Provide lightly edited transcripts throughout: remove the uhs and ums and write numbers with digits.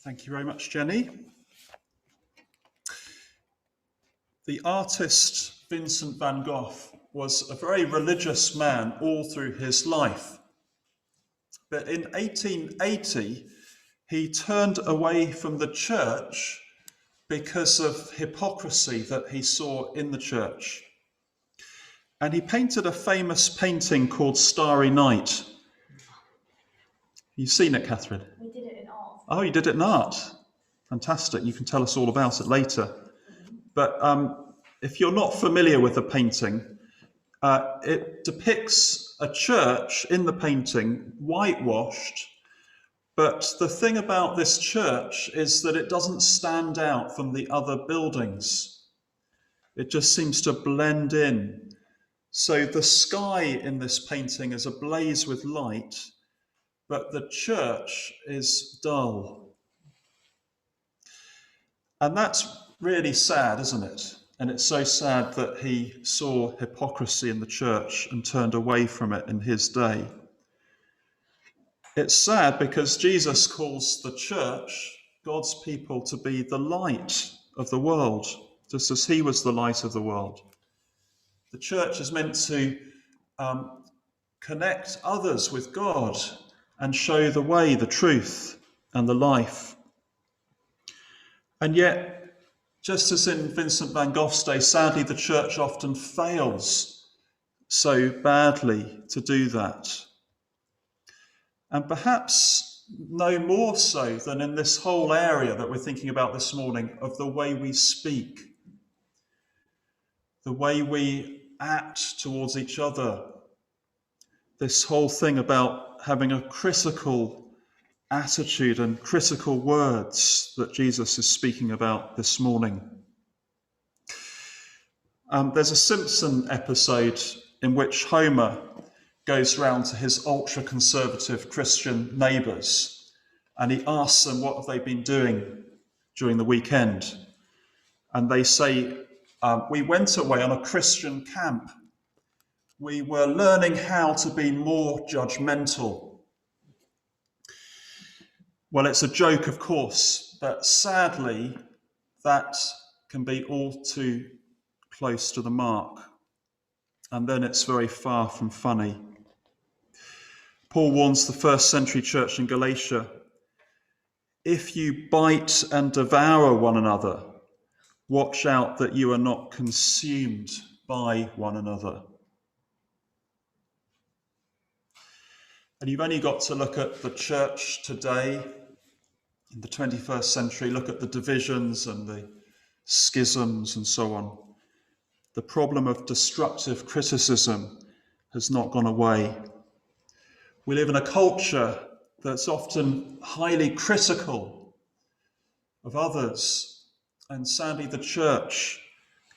Thank you very much, Jenny. The artist Vincent van Gogh was a very religious man all through his life. But in 1880, he turned away from the church because of hypocrisy that he saw in the church. And he painted a famous painting called Starry Night. You've seen it, Catherine? We did it in art. Oh, you did it in art. Fantastic. You can tell us all about it later. But if you're not familiar with the painting, it depicts a church in the painting, whitewashed. But the thing about this church is that it doesn't stand out from the other buildings. It just seems to blend in. So the sky in this painting is ablaze with light, but the church is dull. And that's really sad, isn't it? And it's so sad that he saw hypocrisy in the church and turned away from it in his day. It's sad because Jesus calls the church, God's people, to be the light of the world, just as he was the light of the world. The church is meant to connect others with God and show the way, the truth, and the life. And yet, just as in Vincent van Gogh's day, sadly, the church often fails so badly to do that. And perhaps no more so than in this whole area that we're thinking about this morning of the way we speak, the way we act towards each other, this whole thing about having a critical attitude and critical words that Jesus is speaking about this morning. There's a Simpson episode in which Homer goes round to his ultra-conservative Christian neighbours and he asks them what have they been doing during the weekend. And they say, we went away on a Christian camp. We were learning how to be more judgmental. Well, it's a joke, of course, but sadly, that can be all too close to the mark. And then it's very far from funny. Paul warns the first century church in Galatia, if you bite and devour one another, watch out that you are not consumed by one another. And you've only got to look at the church today, in the 21st century, look at the divisions and the schisms and so on. The problem of destructive criticism has not gone away. We live in a culture that's often highly critical of others, and sadly the church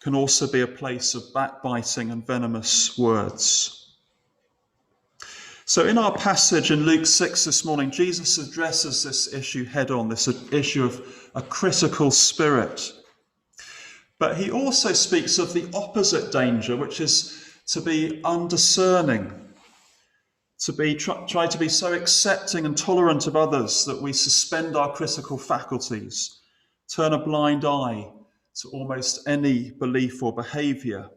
can also be a place of backbiting and venomous words. So in our passage in Luke 6 this morning, Jesus addresses this issue head on, this issue of a critical spirit. But he also speaks of the opposite danger, which is to be undiscerning, to be try to be so accepting and tolerant of others that we suspend our critical faculties, turn a blind eye to almost any belief or behaviour.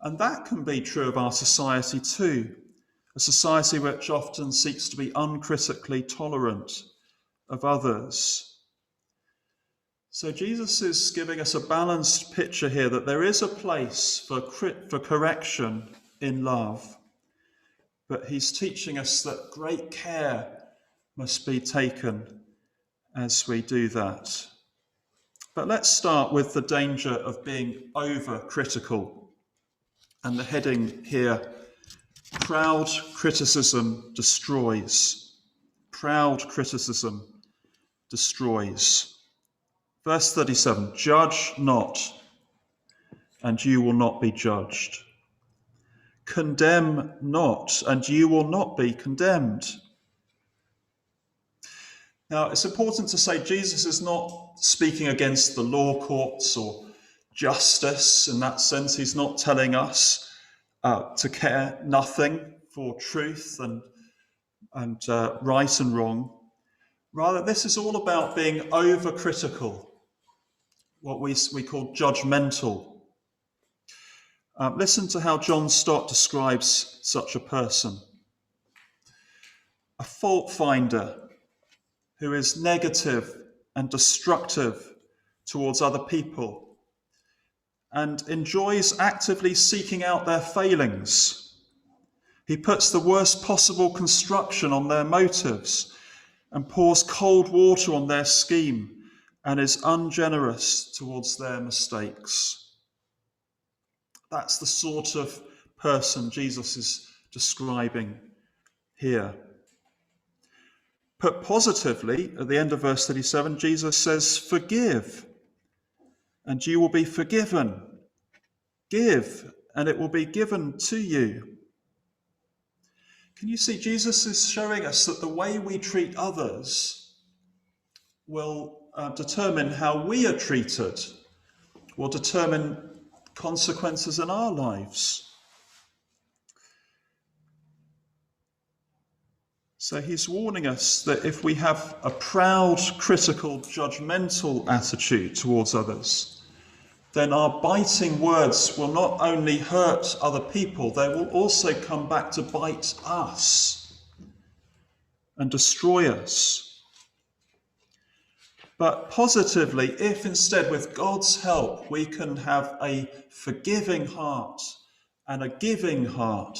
And that can be true of our society too. A society which often seeks to be uncritically tolerant of others. So Jesus is giving us a balanced picture here that there is a place for correction in love, but he's teaching us that great care must be taken as we do that. But let's start with the danger of being over-critical. And the heading here, proud criticism destroys. Proud criticism destroys. Verse 37, judge not, and you will not be judged. Condemn not, and you will not be condemned. Now, it's important to say Jesus is not speaking against the law courts or justice in that sense. He's not telling us to care nothing for truth and right and wrong. Rather, this is all about being overcritical, what we call judgmental. Listen to how John Stott describes such a person. A fault finder who is negative and destructive towards other people and enjoys actively seeking out their failings. He puts the worst possible construction on their motives and pours cold water on their scheme and is ungenerous towards their mistakes. That's the sort of person Jesus is describing here. Put positively, at the end of verse 37, Jesus says, "Forgive, and you will be forgiven. Give, and it will be given to you." Can you see, Jesus is showing us that the way we treat others will determine how we are treated, will determine consequences in our lives. So he's warning us that if we have a proud, critical, judgmental attitude towards others, then our biting words will not only hurt other people, they will also come back to bite us and destroy us. But positively, if instead with God's help we can have a forgiving heart and a giving heart,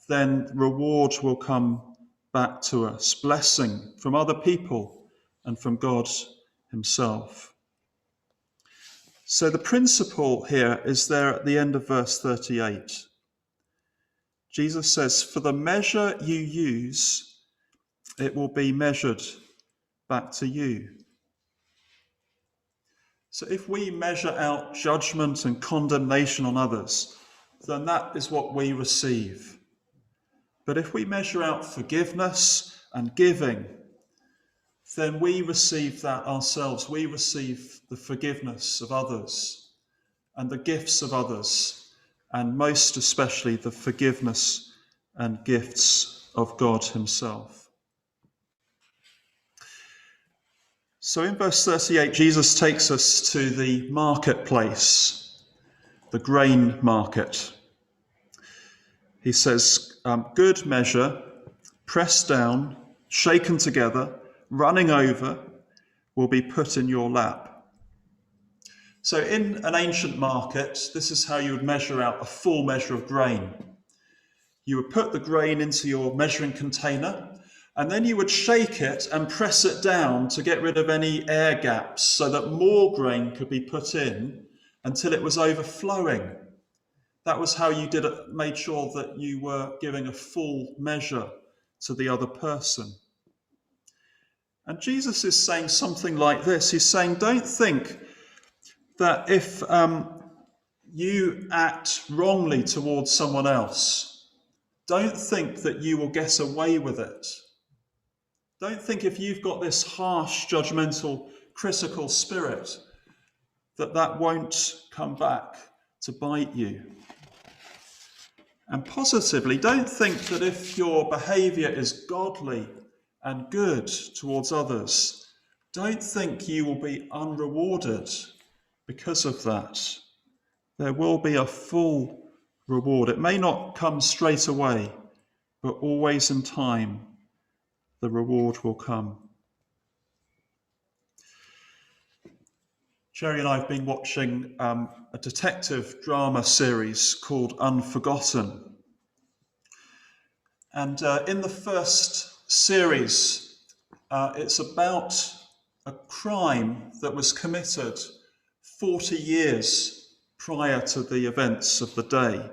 then reward will come back to us, blessing from other people and from God himself. So the principle here is there at the end of verse 38. Jesus says, "For the measure you use, it will be measured back to you." So if we measure out judgment and condemnation on others, then that is what we receive. But if we measure out forgiveness and giving, then we receive that ourselves. We receive the forgiveness of others and the gifts of others, and most especially the forgiveness and gifts of God himself. So in verse 38, Jesus takes us to the marketplace, the grain market. He says, "Good measure, pressed down, shaken together, running over, will be put in your lap." So in an ancient market, this is how you would measure out a full measure of grain. You would put the grain into your measuring container, and then you would shake it and press it down to get rid of any air gaps so that more grain could be put in until it was overflowing. That was how you made sure that you were giving a full measure to the other person. And Jesus is saying something like this. He's saying, don't think that if you act wrongly towards someone else, don't think that you will get away with it. Don't think if you've got this harsh, judgmental, critical spirit, that won't come back to bite you. And positively, don't think that if your behaviour is godly and good towards others, don't think you will be unrewarded because of that. There will be a full reward. It may not come straight away, but always in time, the reward will come. Sherry and I have been watching a detective drama series called Unforgotten. And in the first series, it's about a crime that was committed 40 years prior to the events of the day.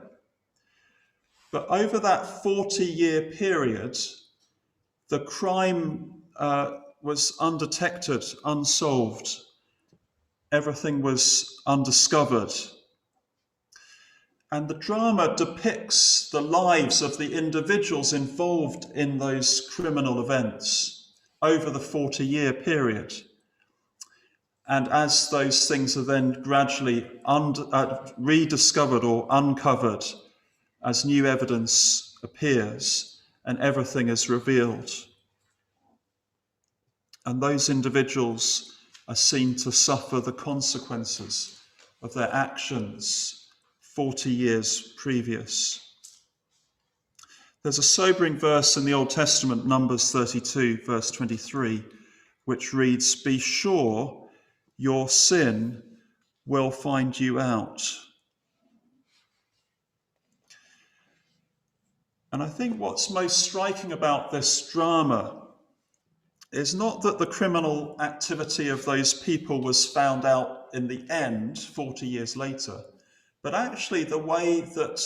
But over that 40-year period, the crime was undetected, unsolved. Everything was undiscovered. And the drama depicts the lives of the individuals involved in those criminal events over the 40-year period. And as those things are then gradually rediscovered or uncovered, as new evidence appears and everything is revealed. and those individuals are seen to suffer the consequences of their actions 40 years previous. There's a sobering verse in the Old Testament, Numbers 32, verse 23, which reads, "Be sure your sin will find you out." And I think what's most striking about this drama is not that the criminal activity of those people was found out in the end, 40 years later, but actually the way that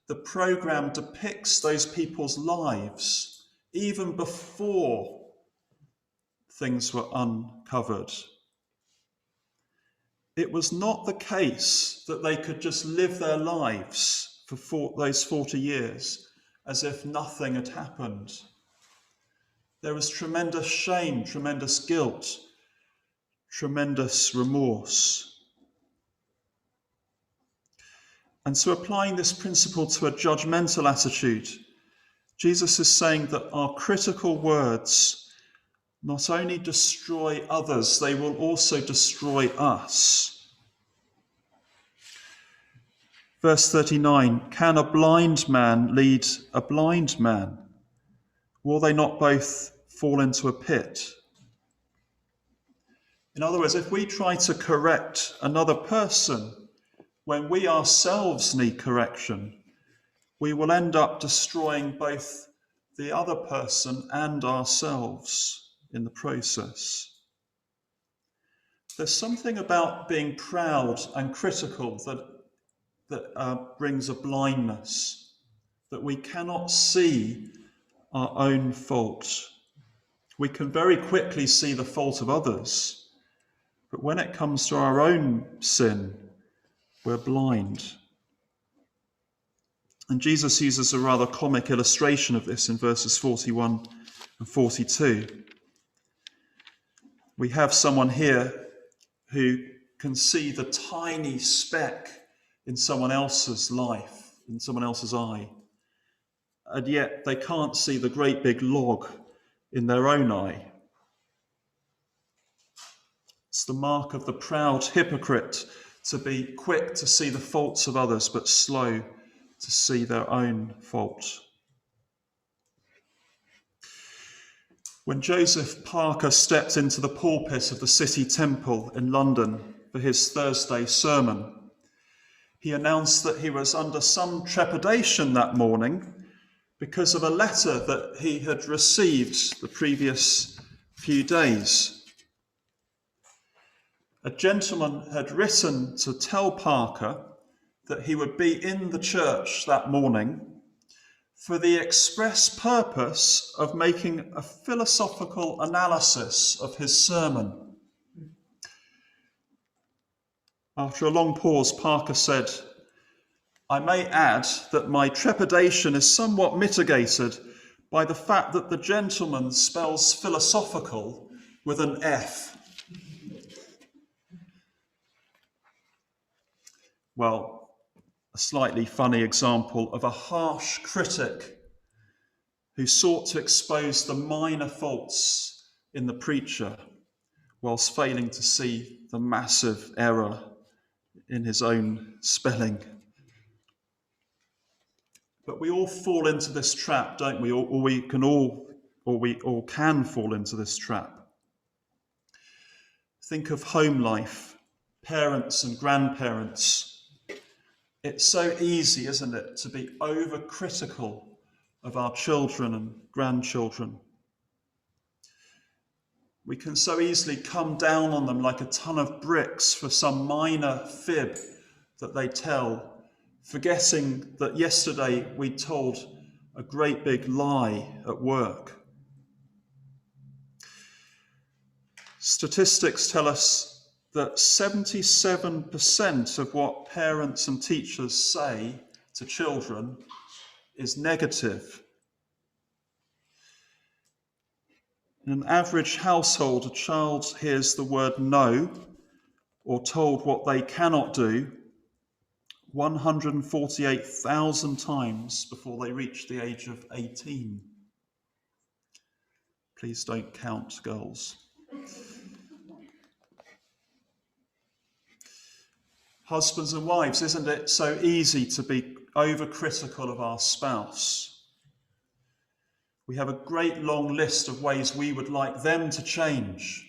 the program depicts those people's lives even before things were uncovered. It was not the case that they could just live their lives for those 40 years as if nothing had happened. There was tremendous shame, tremendous guilt, tremendous remorse. And so applying this principle to a judgmental attitude, Jesus is saying that our critical words not only destroy others, they will also destroy us. Verse 39, can a blind man lead a blind man? Will they not both fall into a pit? In other words, if we try to correct another person when we ourselves need correction, we will end up destroying both the other person and ourselves in the process. There's something about being proud and critical that brings a blindness, that we cannot see our own fault. We can very quickly see the fault of others, but when it comes to our own sin, we're blind. And Jesus uses a rather comic illustration of this in verses 41 and 42. We have someone here who can see the tiny speck in someone else's life, in someone else's eye, and yet they can't see the great big log in their own eye. It's the mark of the proud hypocrite to be quick to see the faults of others, but slow to see their own fault. When Joseph Parker stepped into the pulpit of the City Temple in London for his Thursday sermon, he announced that he was under some trepidation that morning because of a letter that he had received the previous few days. A gentleman had written to tell Parker that he would be in the church that morning for the express purpose of making a philosophical analysis of his sermon. After a long pause, Parker said, "I may add that my trepidation is somewhat mitigated by the fact that the gentleman spells philosophical with an F." Well, a slightly funny example of a harsh critic who sought to expose the minor faults in the preacher whilst failing to see the massive error in his own spelling. But we all fall into this trap, don't we? Or we all can fall into this trap. Think of home life, parents and grandparents. It's so easy, isn't it, to be overcritical of our children and grandchildren. We can so easily come down on them like a ton of bricks for some minor fib that they tell, forgetting that yesterday we told a great big lie at work. Statistics tell us that 77% of what parents and teachers say to children is negative. In an average household, a child hears the word no or told what they cannot do 148,000 times before they reach the age of 18. Please don't count, girls. Husbands and wives, isn't it so easy to be overcritical of our spouse? We have a great long list of ways we would like them to change.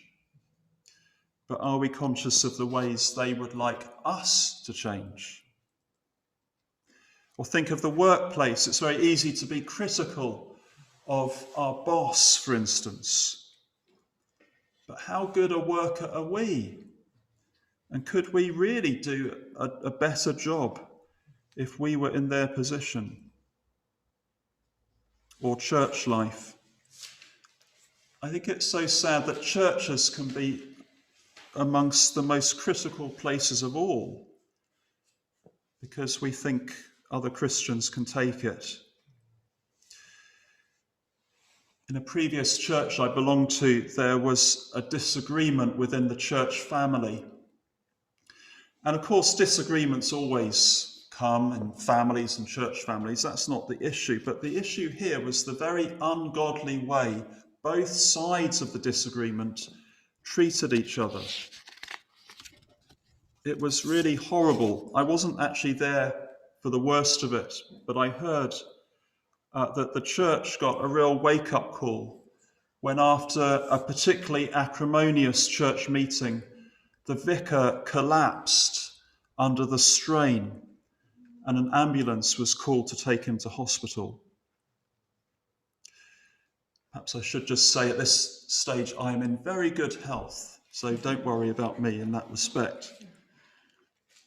But are we conscious of the ways they would like us to change? Or think of the workplace. It's very easy to be critical of our boss, for instance. But how good a worker are we? And could we really do a better job if we were in their position? Or church life. I think it's so sad that churches can be amongst the most critical places of all, because we think other Christians can take it. In a previous church I belonged to, there was a disagreement within the church family. And of course, disagreements always come in families and church families. That's not the issue. But the issue here was the very ungodly way both sides of the disagreement treated each other. It was really horrible. I wasn't actually there for the worst of it, but I heard that the church got a real wake-up call when, after a particularly acrimonious church meeting, the vicar collapsed under the strain and an ambulance was called to take him to hospital. Perhaps I should just say at this stage I am in very good health, so don't worry about me in that respect.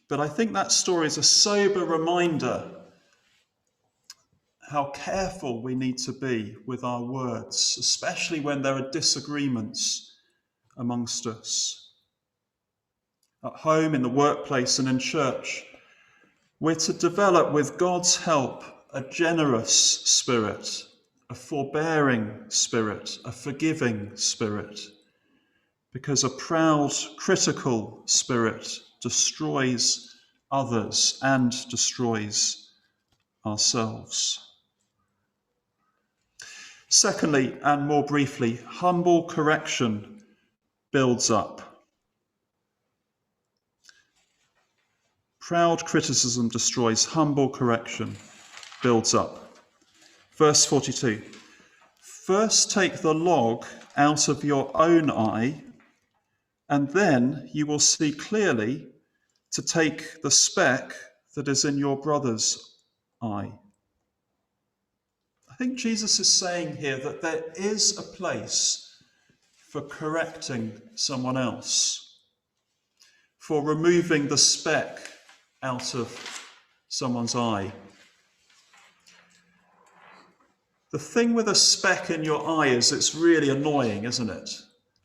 But I think that story is a sober reminder how careful we need to be with our words, especially when there are disagreements amongst us. At home, in the workplace, and in church, we're to develop, with God's help, a generous spirit, a forbearing spirit, a forgiving spirit, because a proud, critical spirit destroys others and destroys ourselves. Secondly, and more briefly, humble correction builds up. Proud criticism destroys, humble correction builds up. Verse 42, first take the log out of your own eye, and then you will see clearly to take the speck that is in your brother's eye. I think Jesus is saying here that there is a place for correcting someone else, for removing the speck out of someone's eye. The thing with a speck in your eye is it's really annoying, isn't it?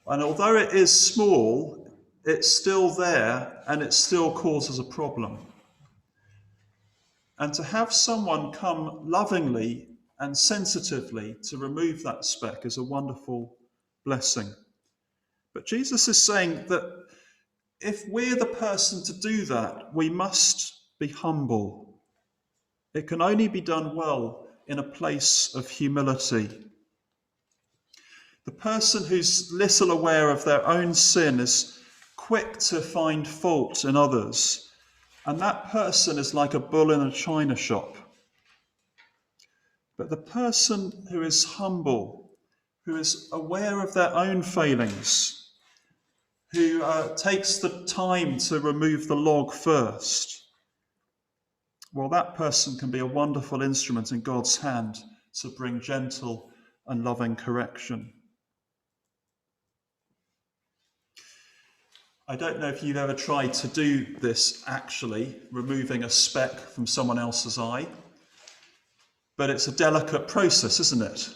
And although it is small, it's still there and it still causes a problem. And to have someone come lovingly and sensitively to remove that speck is a wonderful blessing. But Jesus is saying that if we're the person to do that, we must be humble. It can only be done well in a place of humility. The person who's little aware of their own sin is quick to find fault in others, and that person is like a bull in a china shop. But the person who is humble, who is aware of their own failings, who takes the time to remove the log first, well, that person can be a wonderful instrument in God's hand to bring gentle and loving correction. I don't know if you've ever tried to do this actually, removing a speck from someone else's eye, but it's a delicate process, isn't it?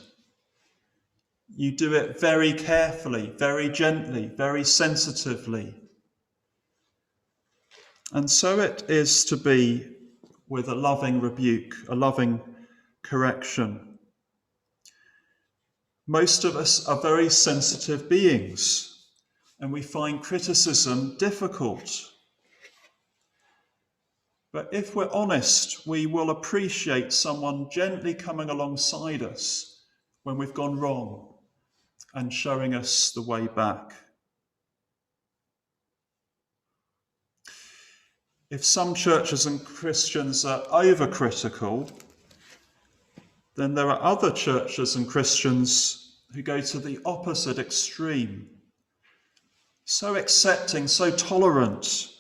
You do it very carefully, very gently, very sensitively. And so it is to be with a loving rebuke, a loving correction. Most of us are very sensitive beings, and we find criticism difficult. But if we're honest, we will appreciate someone gently coming alongside us when we've gone wrong and showing us the way back. If some churches and Christians are overcritical, then there are other churches and Christians who go to the opposite extreme, so accepting, so tolerant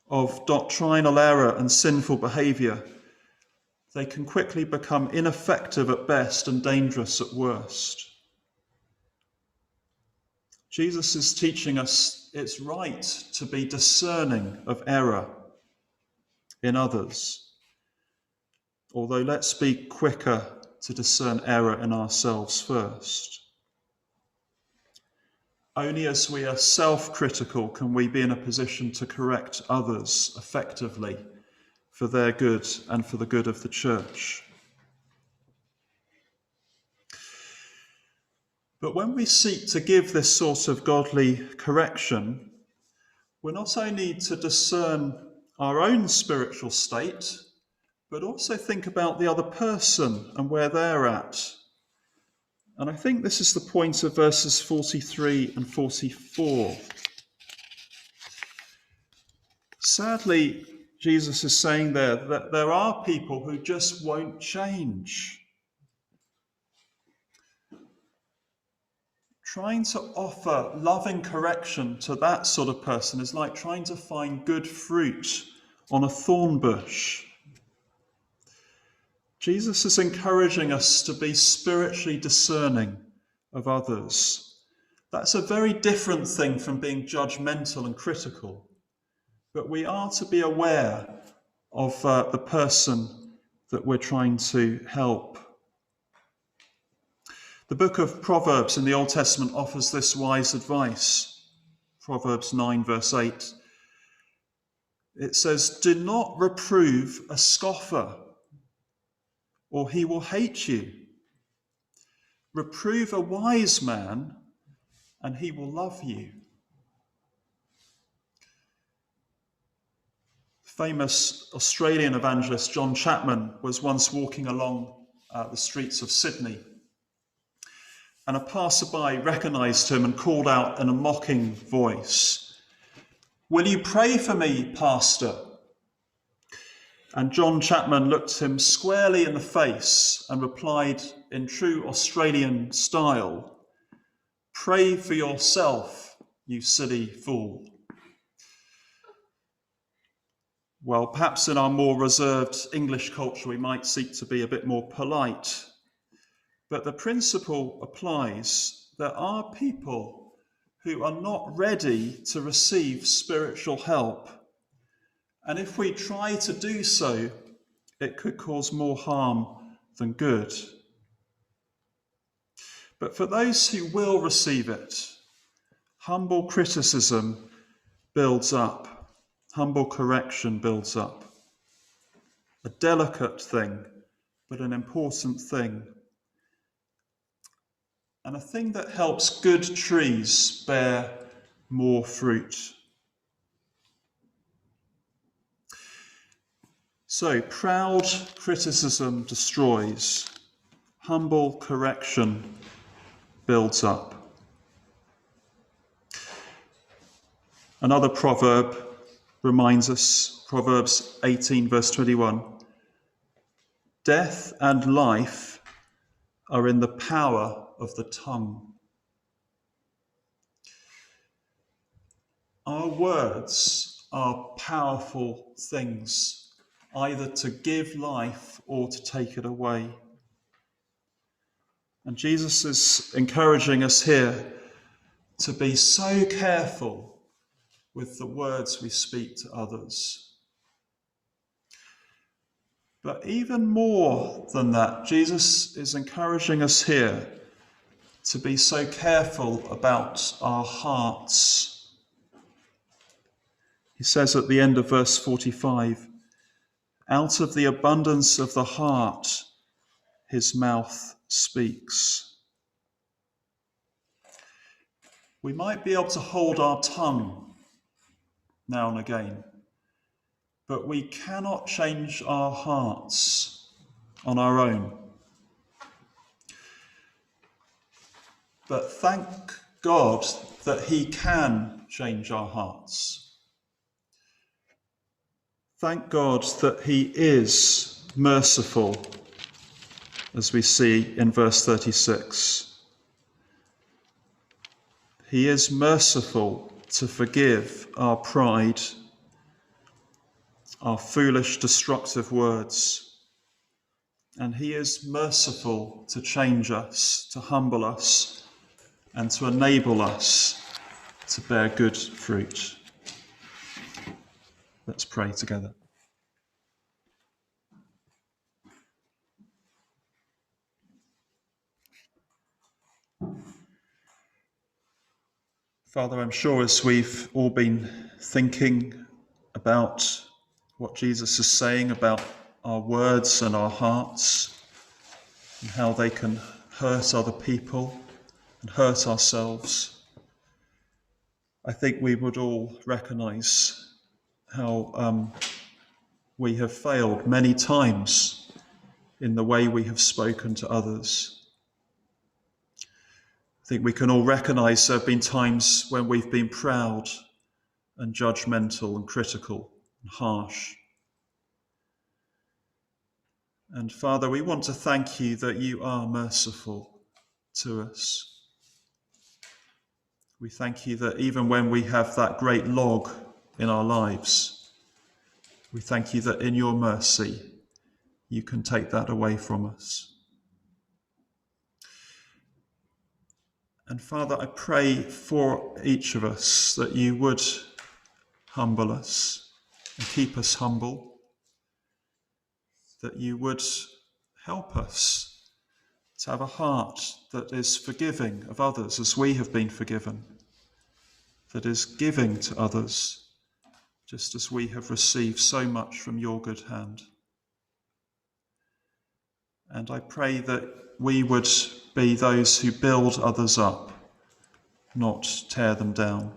of doctrinal error and sinful behaviour, they can quickly become ineffective at best and dangerous at worst. Jesus is teaching us it's right to be discerning of error in others, although let's be quicker to discern error in ourselves first. Only as we are self-critical can we be in a position to correct others effectively for their good and for the good of the church. But when we seek to give this sort of godly correction, we're not only to discern our own spiritual state, but also think about the other person and where they're at. And I think this is the point of verses 43 and 44. Sadly, Jesus is saying there that there are people who just won't change. Trying to offer loving correction to that sort of person is like trying to find good fruit on a thorn bush. Jesus is encouraging us to be spiritually discerning of others. That's a very different thing from being judgmental and critical. But we are to be aware of the person that we're trying to help. The book of Proverbs in the Old Testament offers this wise advice. Proverbs 9, verse 8. It says, "Do not reprove a scoffer, or he will hate you. Reprove a wise man, and he will love you." Famous Australian evangelist John Chapman was once walking along the streets of Sydney, and a passerby recognised him and called out in a mocking voice, "Will you pray for me, Pastor?" And John Chapman looked him squarely in the face and replied in true Australian style, "Pray for yourself, you silly fool." Well, perhaps in our more reserved English culture, we might seek to be a bit more polite. But the principle applies. There are people who are not ready to receive spiritual help. And if we try to do so, it could cause more harm than good. But for those who will receive it, humble criticism builds up. Humble correction builds up. A delicate thing, but an important thing. And a thing that helps good trees bear more fruit. So, proud criticism destroys. Humble correction builds up. Another proverb reminds us, Proverbs 18, verse 21, "Death and life are in the power of the tongue." Our words are powerful things, either to give life or to take it away. And Jesus is encouraging us here to be so careful with the words we speak to others. But even more than that, Jesus is encouraging us here to be so careful about our hearts. He says at the end of verse 45, "Out of the abundance of the heart, his mouth speaks." We might be able to hold our tongue now and again, but we cannot change our hearts on our own. But thank God that he can change our hearts. Thank God that he is merciful, as we see in verse 36. He is merciful to forgive our pride, our foolish, destructive words. And he is merciful to change us, to humble us, and to enable us to bear good fruit. Let's pray together. Father, I'm sure as we've all been thinking about what Jesus is saying about our words and our hearts and how they can hurt other people and hurt ourselves, I think we would all recognise how we have failed many times in the way we have spoken to others. I think we can all recognise there have been times when we've been proud and judgmental and critical and harsh. And Father, we want to thank you that you are merciful to us. We thank you that even when we have that great log in our lives, we thank you that in your mercy, you can take that away from us. And Father, I pray for each of us that you would humble us and keep us humble, that you would help us to have a heart that is forgiving of others as we have been forgiven, that is giving to others just as we have received so much from your good hand. And I pray that we would be those who build others up, not tear them down.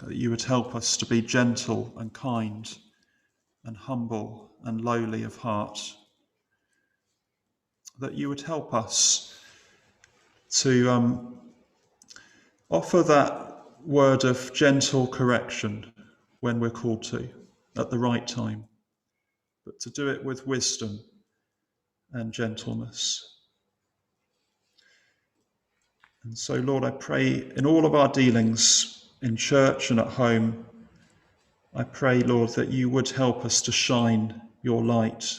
That you would help us to be gentle and kind and humble and lowly of heart. That you would help us to offer that word of gentle correction when we're called to at the right time, but to do it with wisdom and gentleness. And so, Lord, I pray in all of our dealings in church and at home, I pray, Lord, that you would help us to shine your light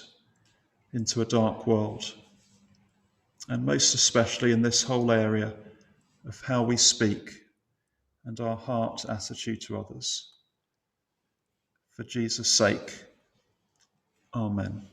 into a dark world, and most especially in this whole area of how we speak and our heart attitude to others. For Jesus' sake, amen.